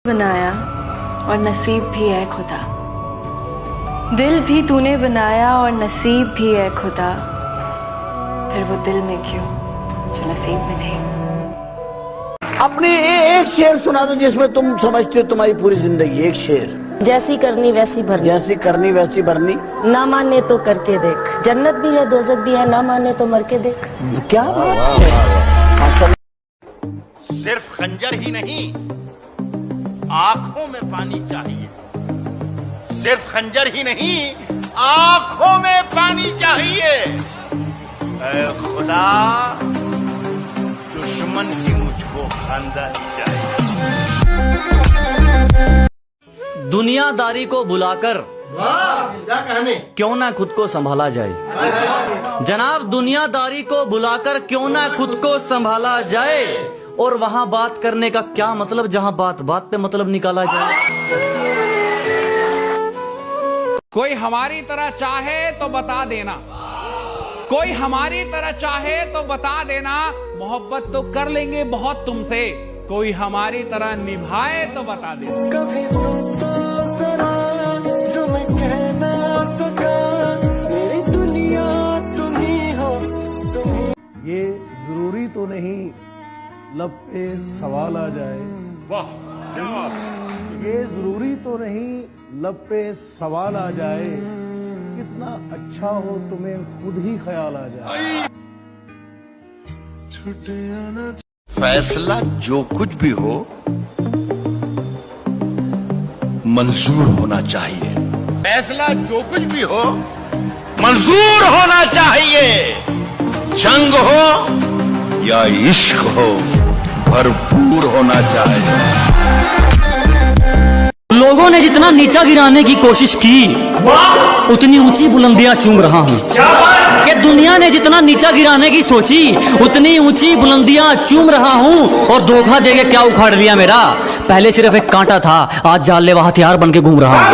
बनाया और नसीब भी है खुदा, दिल भी तूने बनाया और नसीब भी है खुदा, फिर वो दिल में क्यों जो नसीब में नहीं। अपने एक शेर सुना दो जिसमें तुम समझते हो तुम्हारी पूरी जिंदगी। एक शेर। जैसी करनी वैसी भरनी, जैसी करनी वैसी भरनी, ना माने तो करके देख, जन्नत भी है दोजख भी है, ना माने तो मर के देख। क्या बात है। सिर्फ खंजर ही नहीं, आंखों में पानी चाहिए। सिर्फ खंजर ही नहीं, आंखों में पानी चाहिए। ऐ खुदा, दुश्मन की मुझको खानदा ही चाहिए। दुनियादारी को बुलाकर क्यों ना खुद को संभाला जाए। जनाब, दुनियादारी को बुलाकर क्यों ना खुद को संभाला जाए, और वहां बात करने का क्या मतलब जहां बात बात पे मतलब निकाला जाए। कोई हमारी तरह चाहे तो बता देना, कोई हमारी तरह चाहे तो बता देना, मोहब्बत तो कर लेंगे बहुत तुमसे, कोई हमारी तरह निभाए तो बता देना। कभी सुन तो जरा जो मैं कह ना सका, मेरी दुनिया तुम ही हो, तुम ही। ये जरूरी तो नहीं लब पे सवाल आ जाए, वाह क्या बात। ये जरूरी तो नहीं लब पे सवाल आ जाए, कितना अच्छा हो तुम्हें खुद ही ख्याल आ जाए। फैसला जो कुछ भी हो मंजूर होना चाहिए। फैसला जो कुछ भी हो मंजूर होना चाहिए। जंग हो या इश्क हो भरपूर होना चाहिए। लोगों ने जितना नीचा गिराने की कोशिश की, उतनी ऊंची बुलंदियां चूम रहा हूँ। कि दुनिया ने जितना नीचा गिराने की सोची, उतनी ऊंची बुलंदियां चूम रहा हूँ। और धोखा देके क्या उखाड़ लिया मेरा, पहले सिर्फ एक कांटा था, आज जानलेवा हथियार बन के घूम रहा हूँ।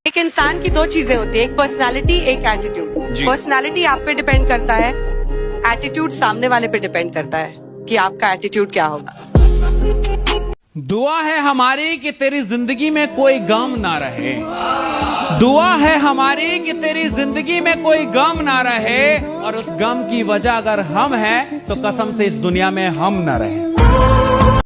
एक इंसान की दो चीजें होती है, एक पर्सनालिटी, एक एटीट्यूड। पर्सनालिटी आप पे डिपेंड करता है, एटीट्यूड सामने वाले पे डिपेंड करता है कि आपका एटीट्यूड क्या होगा। दुआ है हमारी कि तेरी जिंदगी में कोई गम ना रहे, दुआ है हमारी कि तेरी जिंदगी में कोई गम ना रहे, और उस गम की वजह अगर हम हैं तो कसम से इस दुनिया में हम ना रहे।